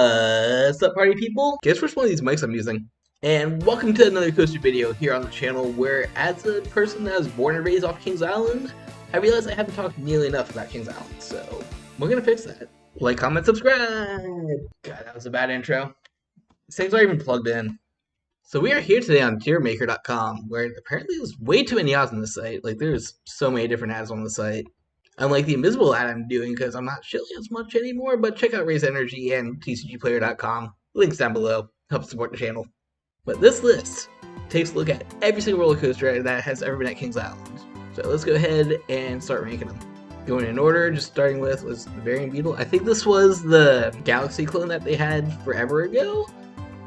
What's up, party people? Guess which one of these mics I'm using? And welcome to another coaster video here on the channel where, as a person that was born and raised off Kings Island, I realized I haven't talked nearly enough about Kings Island, so we're gonna fix that. Like, comment, subscribe! God, that was a bad intro. These things aren't even plugged in. So we are here today on tiermaker.com, where apparently there's way too many ads on the site. Like, there's so many different ads on the site. Unlike the invisible ad I'm doing because I'm not shilling as much anymore, but check out Raise Energy and tcgplayer.com. Links down below. Help support the channel. But this list takes a look at every single roller coaster that has ever been at Kings Island. So let's go ahead and start ranking them. Going in order, just starting with was the Varying Beetle. I think this was the Galaxy clone that they had forever ago.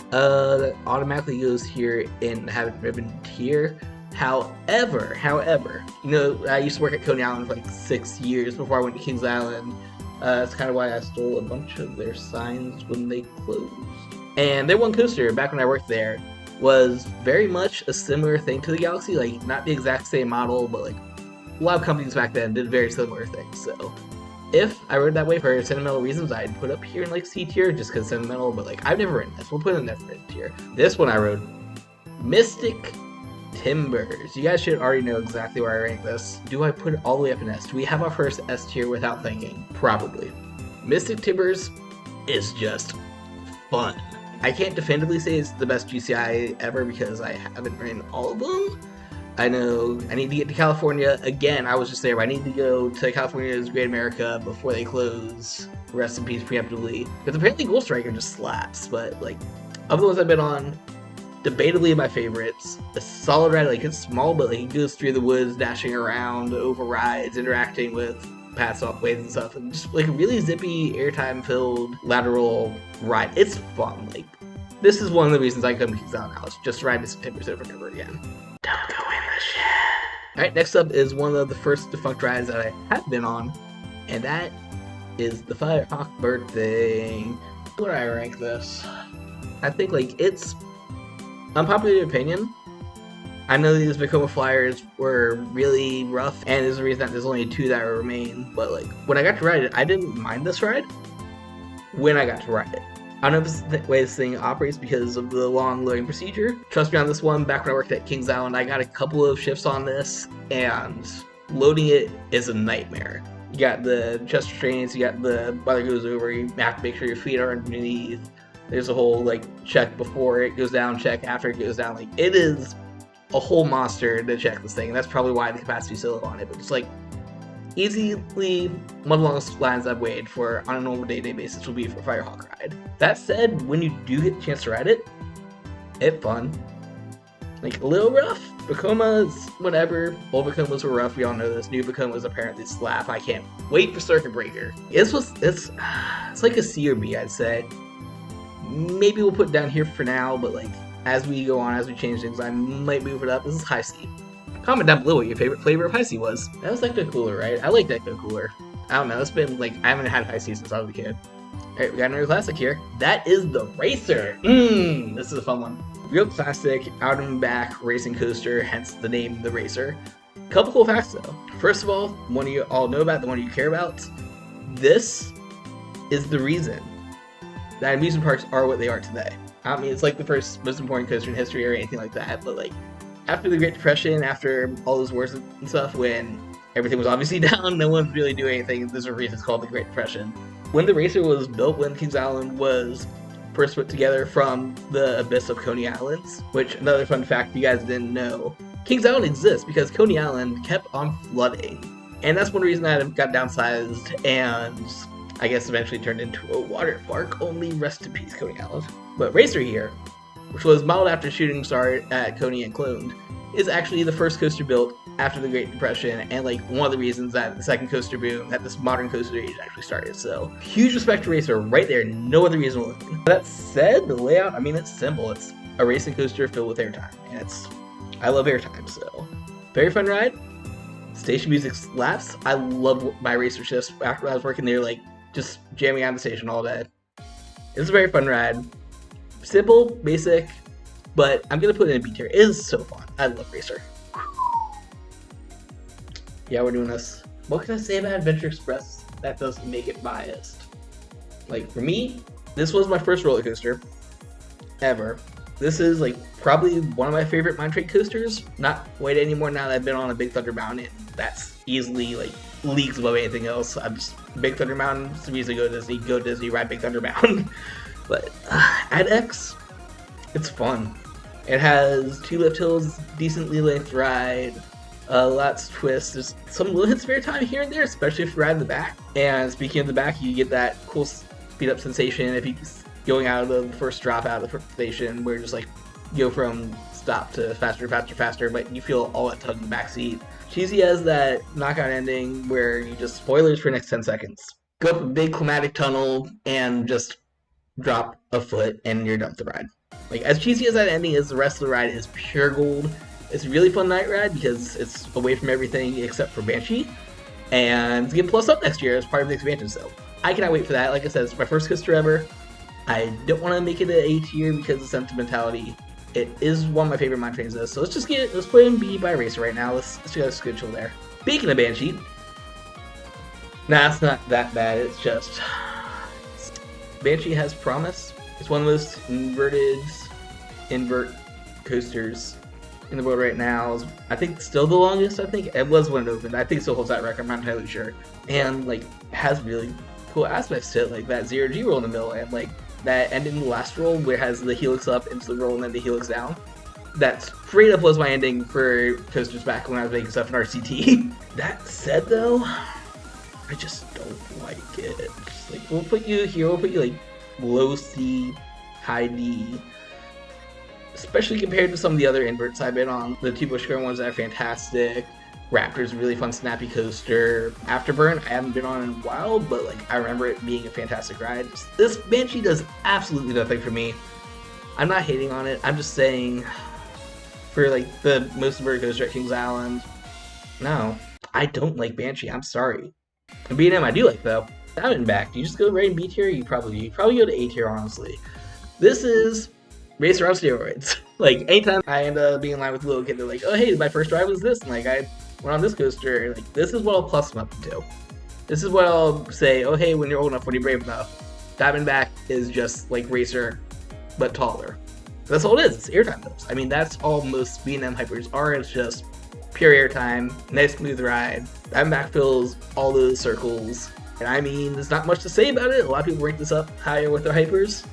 That automatically goes here in Haven't Driven tier. However, you know, I used to work at Coney Island for like 6 years before I went to Kings Island. That's kind of why I stole a bunch of their signs when they closed. And their one coaster, back when I worked there, was very much a similar thing to the Galaxy. Like, not the exact same model, but like, a lot of companies back then did very similar things. So, if I rode that way for sentimental reasons, I'd put up here in like C tier just because sentimental, but like, I've never ridden this. We'll put it in Never Ridden tier. This one I rode, Mystic Timbers. You guys should already know exactly where I rank this. Do I put it all the way up in S? Do we have our first S tier without thinking? Probably. Mystic Timbers is just fun. I can't definitively say it's the best GCI ever because I haven't ridden all of them. I know I need to get to California again. I was just there, but I need to go to California's Great America before they close. Rest in peace preemptively. Because apparently Ghost Striker just slaps, but like, of the ones I've been on, debatably my favorites. A solid ride, like it's small, but like it goes through the woods, dashing around, over rides, interacting with paths off ways and stuff, and just like a really zippy, airtime filled lateral ride. It's fun. Like, this is one of the reasons I come to Kings Island now. It's just to ride this 10% over and over again. Don't go in the shed. Alright, next up is one of the first defunct rides that I have been on, and that is the Firehawk Birthday. Where do I rank this? I think like it's unpopular opinion. I know these Vekoma flyers were really rough, and there's a reason that there's only 2 that remain, but like, when I got to ride it, I didn't mind this ride when I got to ride it. I don't know if it's the way this thing operates because of the long loading procedure. Trust me on this one, back when I worked at Kings Island, I got a couple of shifts on this, and loading it is a nightmare. You got the chest restraints, you got the while it goes over, you have to make sure your feet are underneath. There's a whole like check before it goes down, check after it goes down. Like, it is a whole monster to check this thing, and that's probably why the capacity's so low on it. But it's like easily one of the longest lines I've waited for on a normal day-to-day basis will be for Firehawk ride. That said, when you do get the chance to ride it, it's fun. Like, a little rough. Vekomas, whatever. Old Vekomas were rough, we all know this. New Vekomas apparently slap. I can't wait for Circuit Breaker. It's like a C or B, I'd say. Maybe we'll put it down here for now, but like, as we go on, as we change things, I might move it up. This is High C. Comment down below what your favorite flavor of High C was. That was Ecto Cooler, right? I like Ecto Cooler. I don't know, it's been like, I haven't had High C since I was a kid. Alright, we got another classic here. That is the Racer. This is a fun one. Real classic, out and back racing coaster, hence the name The Racer. Couple cool facts though. First of all, one you all know about, the one you care about, this is the reason that amusement parks are what they are today. I don't mean it's like the first most important coaster in history or anything like that, but like, after the Great Depression, after all those wars and stuff, when everything was obviously down, no one really doing anything, there's a reason it's called the Great Depression. When the Racer was built, when Kings Island was first put together from the abyss of Coney Islands, which, another fun fact you guys didn't know, Kings Island exists because Coney Island kept on flooding. And that's one reason that it got downsized and I guess eventually turned into a water park. Only rest in peace, Coney Island. But Racer here, which was modeled after Shooting Star at Coney and cloned, is actually the first coaster built after the Great Depression, and like one of the reasons that the second coaster boom, that this modern coaster age actually started. So huge respect to Racer right there, no other reason to look. That said, the layout, I mean, it's simple. It's a racing coaster filled with airtime, and I love airtime, so very fun ride. Station music slaps. I love my Racer shifts after I was working there, like just jamming on the station all day. It's a very fun ride. Simple, basic, but I'm gonna put it in B tier. It is so fun. I love Racer. Yeah, we're doing this. What can I say about Adventure Express that doesn't make it biased? Like, for me, This was my first roller coaster ever. This is like probably one of my favorite mine train coasters. Not quite anymore now that I've been on a Big Thunder Mountain. That's easily like leagues above anything else. I'm just Big Thunder Mountain. It's the reason to go Disney, ride Big Thunder Mountain. But at X, it's fun. It has 2 lift hills, decently length ride, lots of twists. There's some little hits of air time here and there, especially if you ride in the back. And speaking of the back, you get that cool speed up sensation if you going out of the first drop out of the first station, where you just like go from stop to faster, faster, faster, but you feel all that tug in the back seat. Cheesy has that knockout ending where you just spoilers for the next 10 seconds. Go up a big climatic tunnel and just drop a foot and you're done with the ride. Like, as cheesy as that ending is, the rest of the ride is pure gold. It's a really fun night ride because it's away from everything except for Banshee, and it's getting plus up next year as part of the expansion, so I cannot wait for that. Like I said, it's my first coaster ever. I don't want to make it an A tier because of sentimentality. It is one of my favorite mine trains, though, so let's put it in B by Racer right now. Let's get a good chill there. Speaking of Banshee, nah, it's not that bad. It's just Banshee has promise. It's one of the most invert coasters in the world right now. I think still the longest. I think it was when it opened. I think it still holds that record. I'm not entirely sure. And like has really cool aspects to it, like that 0G roll in the middle, and like that ending the last roll where it has the helix up into the roll and then the helix down. That straight up was my ending for coasters back when I was making stuff in RCT. That said, though, I just don't like it. Just, like, we'll put you here. We'll put you like low C, high D. Especially compared to some of the other inverts I've been on. The 2 Busch Gardens ones that are fantastic. Raptor's a really fun snappy coaster. Afterburn, I haven't been on in a while, but like I remember it being a fantastic ride. This Banshee does absolutely nothing for me. I'm not hating on it. I'm just saying, for like the most inverted coaster at Kings Island, no, I don't like Banshee. I'm sorry. And B&M I do like though. Diamondback, you just go right in B tier. You probably go to A tier, honestly. This is Racer on steroids. Like, anytime I end up being in line with a little kid, they're like, oh hey, my first ride was this, and like I went on this coaster. Like, this is what I'll plus them up to. This is what I'll say, oh hey, when you're old enough, when you're brave enough. Diamondback is just like Racer, but taller. That's all it is. It's airtime loops. I mean, that's all most B&M hypers are. It's just pure airtime, nice smooth ride. Diamondback fills all those circles. And I mean, there's not much to say about it. A lot of people rank this up higher with their hypers.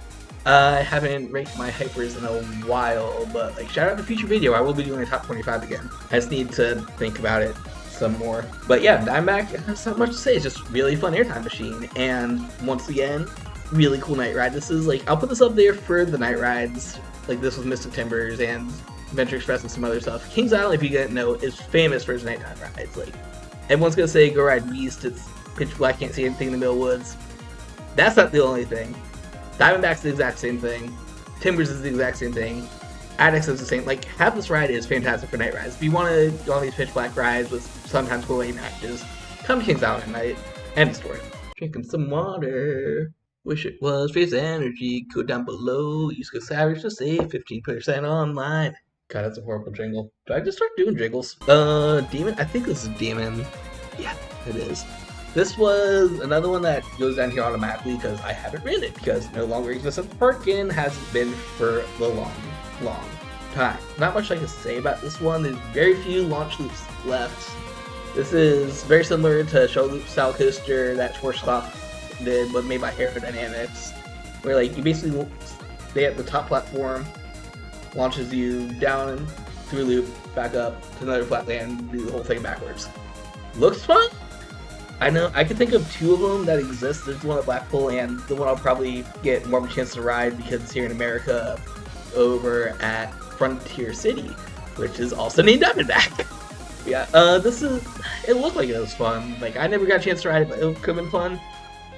I haven't ranked my hypers in a while, but like, shout out to future video. I will be doing a top 25 again. I just need to think about it some more. But yeah, Diamondback, there's not much to say. It's just really fun airtime machine. And once again, really cool night ride. This is like, I'll put this up there for the night rides. Like this with Mystic Timbers and Adventure Express and some other stuff. Kings Island, if you didn't know, is famous for its nighttime rides. Like, everyone's gonna say go ride Beast. It's pitch black, can't see anything in the middle woods. That's not the only thing. Diamondback's the exact same thing. Timbers is the exact same thing. Addix is the same. Like, half this ride is fantastic for night rides. If you want to go on these pitch black rides with sometimes cool late matches, come to Kings Island at night. End of story. Drinking some water. Wish it was Face Energy. Go down below. Use Code Savage to save 15% online. God, that's a horrible jingle. Do I just start doing jingles? Demon? I think this is Demon. Yeah, it is. This was another one that goes down here automatically because I haven't ridden it because it no longer exists at the park and hasn't been for a long time. Not much I can say about this one. There's very few launch loops left. This is very similar to show loop style coaster that Schwarzkopf did, but made by Aerodynamics, where like you basically stay at the top platform, launches you down through a loop, back up to another flat land, do the whole thing backwards. Looks fun. I know, I can think of 2 of them that exist. There's the one at Blackpool and the one I'll probably get more of a chance to ride because it's here in America over at Frontier City, which is also named Diamondback. Yeah, it looked like it was fun. Like, I never got a chance to ride it, but it could have been fun.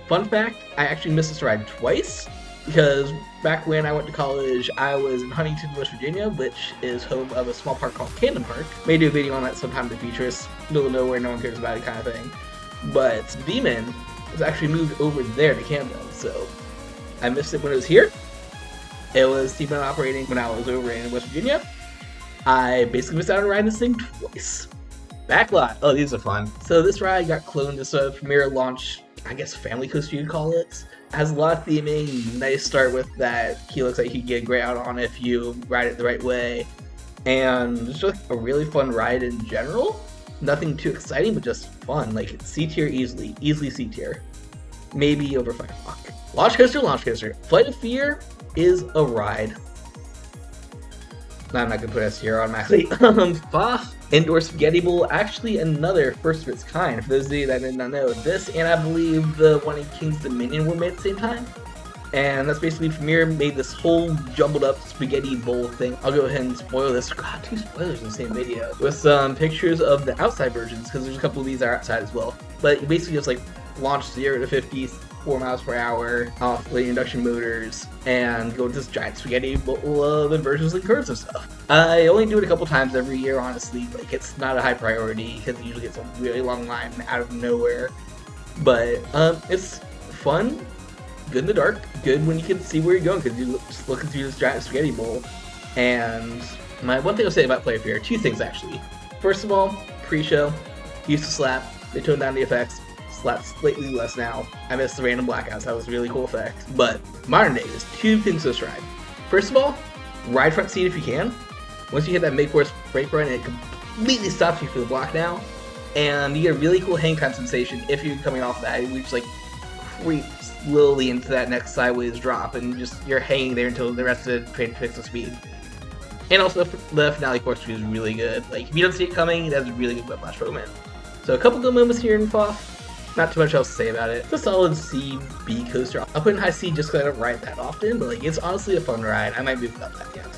Fun fact, I actually missed this ride twice because back when I went to college, I was in Huntington, West Virginia, which is home of a small park called Camden Park. May do a video on that sometime in the future. It's middle of nowhere, no one cares about it kind of thing. But Demon was actually moved over there to Camden, so I missed it when it was here. It was Demon operating when I was over in West Virginia. I basically missed out on riding this thing twice. Backlot. Oh, these are fun. So this ride got cloned as a premiere launch I guess family coaster you'd call it. Has a lot of theming, nice start with that. He looks like he'd get great out on if you ride it the right way. And it's just a really fun ride in general. Nothing too exciting, but just fun. Like C tier easily C tier. Maybe over 5 o'clock. Launch coaster. Flight of Fear is a ride. No, I'm not gonna put S tier automatically. Foth Indoor Spaghetti Bowl, actually another first of its kind. For those of you that did not know, this and I believe the one in King's Dominion were made at the same time. And that's basically Premier made this whole jumbled up spaghetti bowl thing. I'll go ahead and spoil this. God, 2 spoilers in the same video. With some pictures of the outside versions, because there's a couple of these that are outside as well. But you basically just like launch 0 to 50, 4 miles per hour off the induction motors, and go to this giant spaghetti bowl of inversions and curves and stuff. I only do it a couple times every year, honestly. Like, it's not a high priority, because it usually gets a really long line out of nowhere. But it's fun. Good in the dark, good when you can see where you're going because you're just looking through this giant spaghetti bowl. And my one thing I'll say about Flight of Fear, 2 things actually. First of all, pre-show, used to slap, they toned down the effects, slaps slightly less now. I missed the random blackouts, that was a really cool effect. But modern day, there's 2 things to this ride. First of all, ride front seat if you can. Once you hit that mid-course brake run, it completely stops you for the block now. And you get a really cool hang time sensation if you're coming off that, which like creep slowly into that next sideways drop, and you're hanging there until the rest of the train picks up speed. And also the finale course is really good. Like, if you don't see it coming, that's a really good whiplash moment. So a couple good moments here in Foth. Not too much else to say about it. It's a solid C, B coaster. I'll put in high C just because I don't ride that often, but like, it's honestly a fun ride. I might move it up that yet.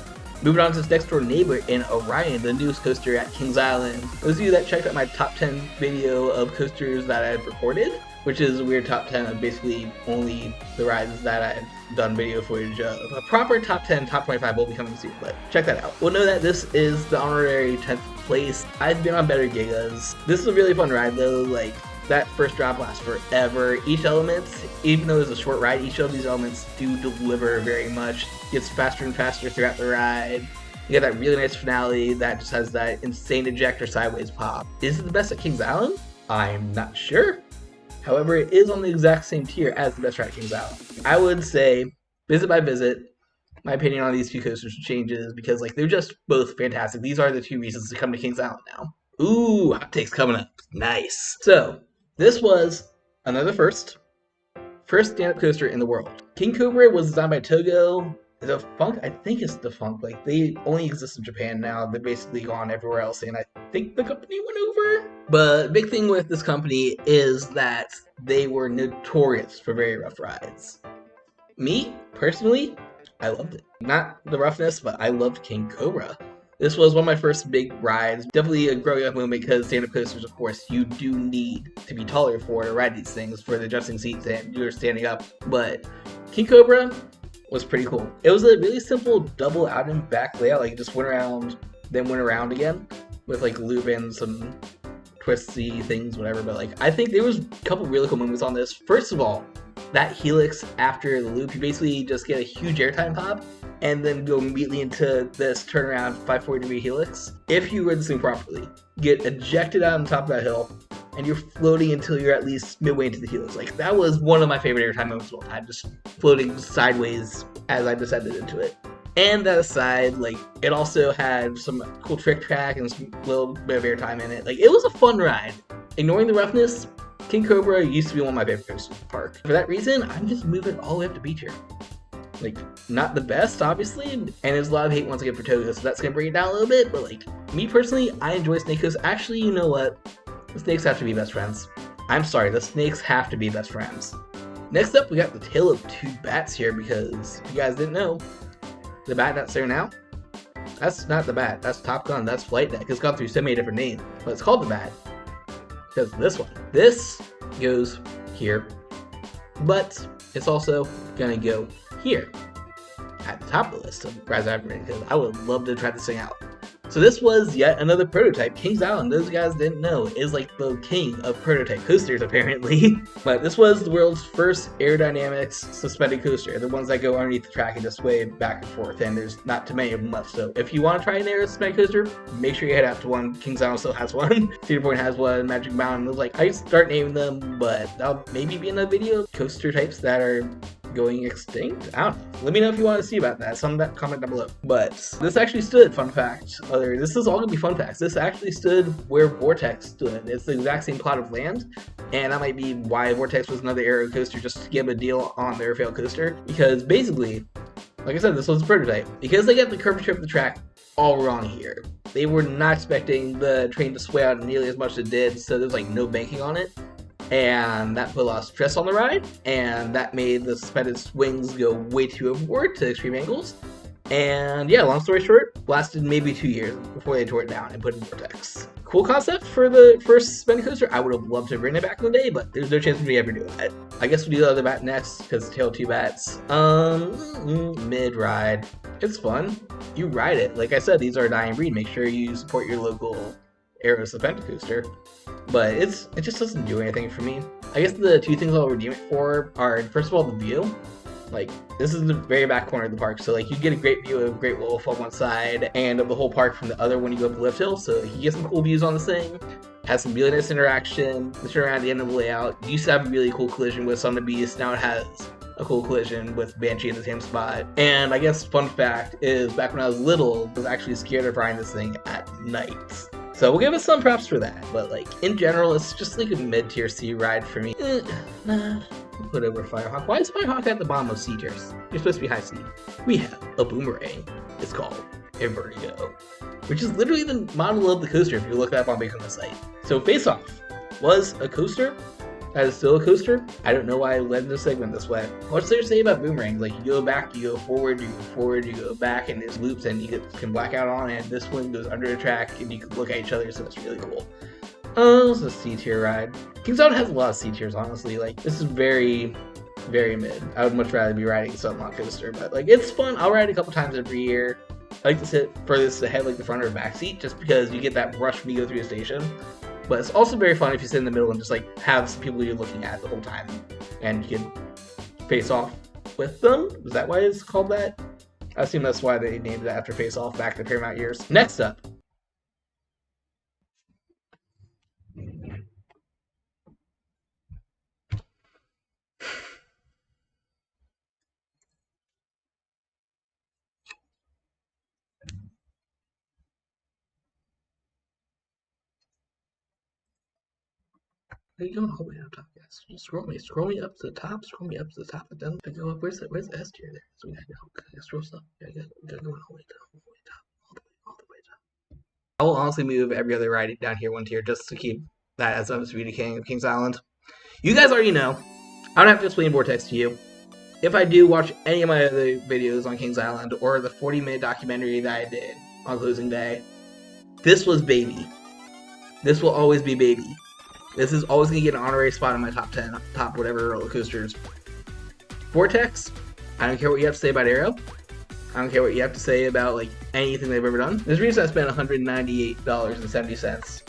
Moving on to this next door neighbor in Orion, the newest coaster at Kings Island. Those of you that checked out my top 10 video of coasters that I've recorded, which is a weird top 10 of basically only the rides that I've done video footage of. A proper top 10, top 25 will be coming soon, but check that out. We'll know that this is the honorary 10th place. I've been on better gigas. This is a really fun ride though. Like, that first drop lasts forever. Each element, even though it's a short ride, each of these elements do deliver very much. It gets faster and faster throughout the ride. You get that really nice finale that just has that insane ejector sideways pop. Is it the best at Kings Island? I'm not sure. However, it is on the exact same tier as the best ride at Kings Island. I would say, visit by visit, my opinion on these 2 coasters changes because like they're just both fantastic. These are the 2 reasons to come to Kings Island now. Ooh, hot takes coming up. Nice. So, this was another first stand-up coaster in the world. King Cobra was designed by Togo. Defunct, I think it's defunct. Like, they only exist in Japan now. They're basically gone everywhere else, and I think the company went over. But the big thing with this company is that they were notorious for very rough rides. Me, personally, I loved it. Not the roughness, but I loved King Cobra. This was one of my first big rides. Definitely a growing up moment because stand-up coasters, of course, you do need to be taller for to ride these things for the adjusting seats and you're standing up. But King Cobra was pretty cool. It was a really simple double out and back layout. Like, it just went around, then went around again with like loop and some twisty things, whatever. But like, I think there was a couple really cool moments on this. First of all, that helix after the loop, you basically just get a huge airtime pop and then go immediately into this turnaround 540-degree helix. If you read this thing properly, get ejected out on the top of that hill, and you're floating until you're at least midway into the helix. Like, that was one of my favorite airtime moments of all time, just floating sideways as I descended into it. And that aside, like, it also had some cool trick track and some little bit of airtime in it. Like, it was a fun ride. Ignoring the roughness, King Cobra used to be one of my favorite coasters in the park. For that reason, I'm just moving all the way up to B tier. Like, not the best, obviously, and there's a lot of hate once again for Togo, so that's gonna bring it down a little bit, but like, me personally, I enjoy Snake Coast. Actually, you know what? The snakes have to be best friends. I'm sorry, the snakes have to be best friends. Next up, we got the Tale of 2 Bats here, because if you guys didn't know, the bat that's there now, that's not the bat, that's Top Gun, that's Flight Deck. It's gone through so many different names, but it's called the bat because of this one. This goes here, but it's also gonna go here at the top of the list of rides I've ridden because I would love to try this thing out. So this was yet another prototype. Kings Island, those guys didn't know, is like the king of prototype coasters apparently. But this was the world's first aerodynamics suspended coaster. The ones that go underneath the track and just sway back and forth, and there's not too many of them left. So if you want to try an aero suspended coaster, make sure you head out to one. Kings Island still has one. Cedar Point has one, Magic Mountain. It was like, I start naming them, but that'll maybe be in a video of coaster types that are going extinct? I don't know. Let me know if you want to see about that. Comment down below. But this actually stood, fun fact. This is all gonna be fun facts. This actually stood where Vortex stood. It's the exact same plot of land, and that might be why Vortex was another aero coaster, just to give a deal on their failed coaster. Because basically, like I said, this was a prototype. Because they got the curvature of the track all wrong here. They were not expecting the train to sway out nearly as much as it did, so there's like no banking on it. And that put a lot of stress on the ride, and that made the suspended swings go way too overboard to extreme angles. And yeah, long story short, lasted maybe 2 years before they tore it down and put in Vortex. Cool concept for the first suspended coaster. I would have loved to bring it back in the day, but there's no chance of me ever doing that. I guess we'll do the other bat next, because it's Tale of Two Bats. Mid ride. It's fun. You ride it. Like I said, these are a dying breed. Make sure you support your local aero suspended coaster. But it just doesn't do anything for me. I guess the two things I'll redeem it for are, first of all, the view. Like, this is the very back corner of the park, so like you get a great view of Great Wolf on one side and of the whole park from the other when you go up the lift hill, so you get some cool views on this thing. Has some really nice interaction. The turnaround at the end of the layout. You used to have a really cool collision with Son of Beast, now it has a cool collision with Banshee in the same spot. And I guess fun fact is, back when I was little, I was actually scared of riding this thing at night. So we'll give it some props for that, but like in general, it's just like a mid-tier C ride for me. Nah, put over Firehawk. Why is Firehawk at the bottom of C tiers? You're supposed to be high C. We have a boomerang. It's called a Vertigo, which is literally the model of the coaster if you look that up on the site. So Face Off was a coaster. That is still a coaster. I don't know why I led this segment this way. What's there to say about boomerangs? Like, you go back, you go forward, you go back, and there's loops, and you can black out on it, and this one goes under the track, and you can look at each other, so it's really cool. This is a C tier ride. Kings Island has a lot of C tiers, honestly. Like, this is very, very mid. I would much rather be riding a Sunlock coaster, but like, it's fun. I'll ride it a couple times every year. I like to sit furthest ahead, like the front or back seat, just because you get that rush when you go through the station. But it's also very fun if you sit in the middle and just like have some people you're looking at the whole time, and you can face off with them. Is that why it's called that? I assume that's why they named it after Face Off back in the Paramount years. Next up, are you going all the way up top? Yes. Just scroll me up to the top, and then go up. Where's the S tier there? So we gotta go scroll stuff. Yeah, gotta go all the way down, all the way top. I will honestly move every other ride down here one tier just to keep that as Undisputed King of Kings Island. You guys already know. I don't have to explain Vortex to you. If I do watch any of my other videos on Kings Island or the 40-minute documentary that I did on closing day, this was baby. This will always be baby. This is always going to get an honorary spot in my top 10, top whatever roller coasters. Vortex, I don't care what you have to say about Aero. I don't care what you have to say about like anything they've ever done. There's a reason I spent $198.70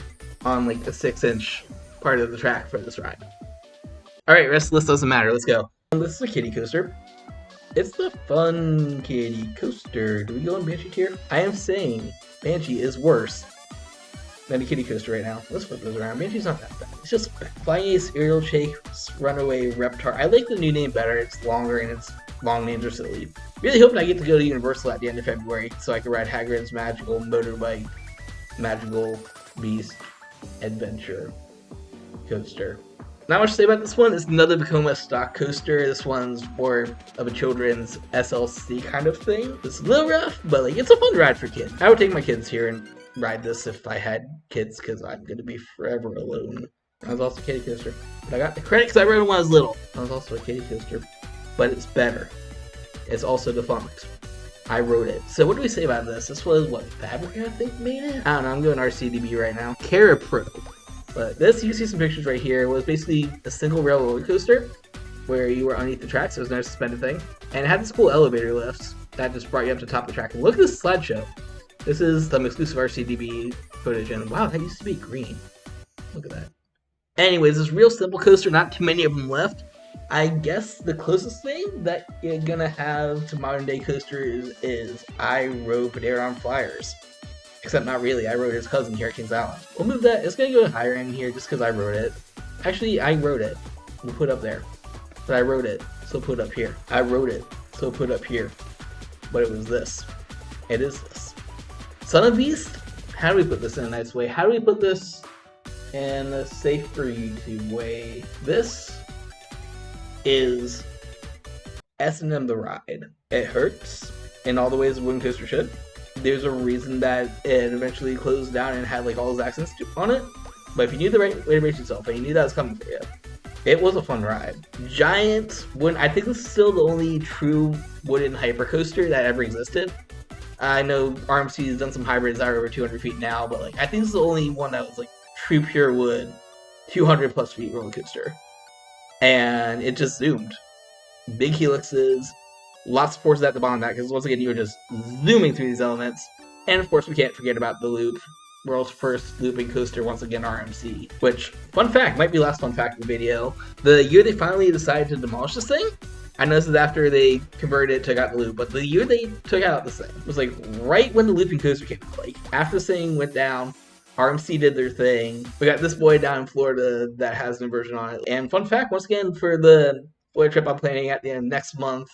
on like a 6-inch part of the track for this ride. Alright, rest of the list doesn't matter. Let's go. This is a kiddie coaster. It's the fun kiddie coaster. Do we go on Banshee tier? I am saying Banshee is worse than a kiddie coaster right now. Let's flip those around. Banshee's not that bad. It's just Flying Ace, Aerial Chase, Runaway, Reptar. I like the new name better. It's longer and its long names are silly. Really hoping I get to go to Universal at the end of February so I can ride Hagrid's Magical Motorbike, Magical Beast Adventure Coaster. Not much to say about this one. It's another Vekoma stock coaster. This one's more of a children's SLC kind of thing. It's a little rough, but like it's a fun ride for kids. I would take my kids here and ride this if I had kids, because I'm going to be forever alone. I was also a kiddie coaster. But I got the credit because I rode it when I was little. I was also a kiddie coaster. But it's better. It's also defunct. I wrote it. So what do we say about this? This was, what, Fabric, I think, made it? I don't know, I'm going RCDB right now. Cara Pro. But this, you see some pictures right here, was basically a single rail roller coaster where you were underneath the tracks. It was a nice suspended thing. And it had this cool elevator lift that just brought you up to the top of the track. And look at this slideshow. This is some exclusive RCDB footage, and wow, that used to be green. Look at that. Anyways, this real simple coaster, not too many of them left. I guess the closest thing that you're gonna have to modern day coasters is I rode Panera on Flyers. Except not really, I rode his cousin here at Kings Island. We'll move that, it's gonna go higher in here just because I rode it. Actually, I wrote it. We'll put up there. But I wrote it, so put up here. I wrote it, so put up here. But it was this. It is this. Son of Beast? How do we put this in a nice way? How do we put this in a safe for YouTube way? This is S&M the ride. It hurts in all the ways a wooden coaster should. There's a reason that it eventually closed down and had like all those accents on it. But if you knew the right way to brace yourself and you knew that was coming for you, it was a fun ride. Giant wooden, I think this is still the only true wooden hypercoaster that ever existed. I know RMC has done some hybrids that are over 200 feet now, but like I think this is the only one that was like true pure wood, 200 plus feet roller coaster. And it just zoomed. Big helixes, lots of forces at the bottom of that, because once again you were just zooming through these elements. And of course we can't forget about the loop. World's first looping coaster, once again RMC. Which, fun fact, might be the last fun fact of the video. The year they finally decided to demolish this thing, I know this is after they converted it, took out the loop, but the year they took out this thing was like right when the looping coaster came out. Like after this thing went down, RMC did their thing. We got this boy down in Florida that has an inversion on it. And fun fact, once again, for the Florida trip I'm planning at the end of next month,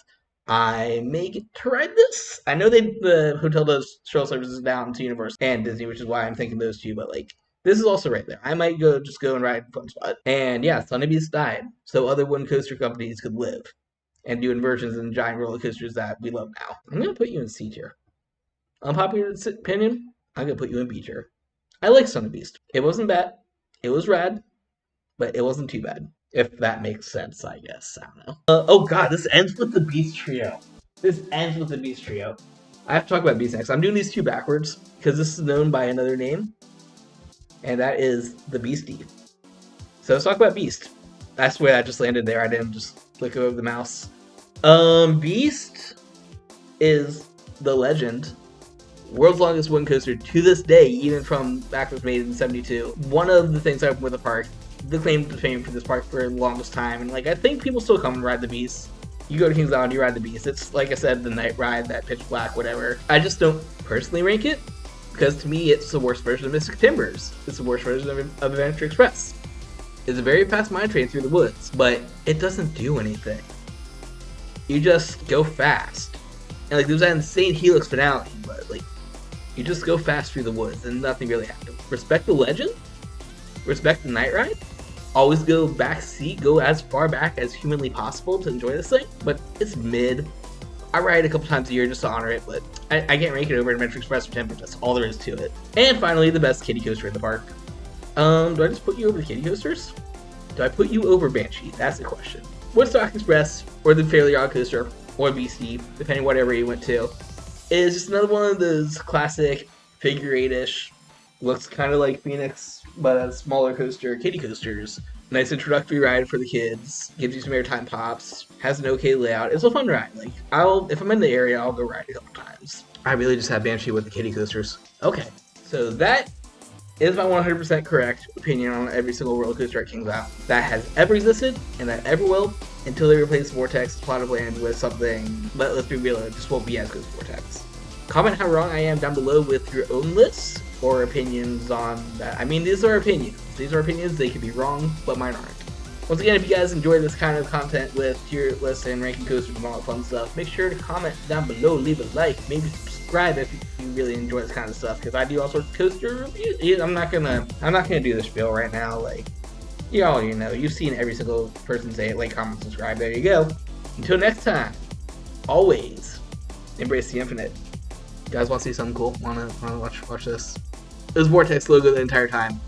I may get to ride this. I know the hotel does shuttle services down to Universal and Disney, which is why I'm thinking those two, but like this is also right there. I might just go and ride Fun Spot. And yeah, Son of Beast died, so other wooden coaster companies could live and do inversions in giant roller coasters that we love now. I'm gonna put you in C tier. Unpopular opinion, I'm gonna put you in B tier. I like Son of Beast. It wasn't bad. It was rad, but it wasn't too bad. If that makes sense, I guess. I don't know. Oh god, this ends with the Beast Trio. This ends with the Beast Trio. I have to talk about Beast next. I'm doing these two backwards, because this is known by another name. And that is the Beastie. So let's talk about Beast. I swear that just landed there. I didn't just click over the mouse. Beast is the legend. World's longest wooden coaster to this day, even from back when it was made in 72. One of the things I opened with the park, the claim to fame for this park for the longest time, and like I think people still come and ride the Beast. You go to Kings Island, you ride the Beast. It's like I said, the night ride, that pitch black, whatever. I just don't personally rank it, because to me it's the worst version of Mystic Timbers. It's the worst version of Adventure Express. It's a very fast mine train through the woods, but it doesn't do anything. You just go fast. And like there's that insane helix finale, but like you just go fast through the woods and nothing really happens. Respect the legend, respect the night ride, always go back seat, go as far back as humanly possible to enjoy this thing, but it's mid. I ride it a couple times a year just to honor it, but I can't rank it over Adventure Express or Temper, that's all there is to it. And finally, the best kiddie coaster in the park. Do I just put you over the kiddie coasters? Do I put you over Banshee? That's the question. Woodstock Express, or the Fairly Odd Coaster, or Beastie, depending whatever you went to, is just another one of those classic figure eight-ish, looks kind of like Phoenix, but a smaller coaster, kiddie coasters. Nice introductory ride for the kids, gives you some airtime pops, has an okay layout. It's a fun ride. Like if I'm in the area, I'll go ride a couple times. I really just have Banshee with the kiddie coasters. Okay, so that is my 100% correct opinion on every single roller coaster at Kings Island that has ever existed and that ever will, until they replace Vortex Plot of Land with something, but let's be real, it just won't be as good as Vortex. Comment how wrong I am down below with your own lists or opinions on that. I mean, these are opinions. These are opinions, they could be wrong, but mine aren't. Once again, if you guys enjoy this kind of content with tier lists and ranking coasters and all that fun stuff, make sure to comment down below, leave a like, maybe subscribe if you really enjoy this kind of stuff, because I do all sorts of coaster reviews. I'm not gonna do the spiel right now. Like, you know, you've seen every single person say it. Like, comment, subscribe. There you go. Until next time, always embrace the infinite. You guys want to see something cool? Wanna watch this? It was Vortex logo the entire time.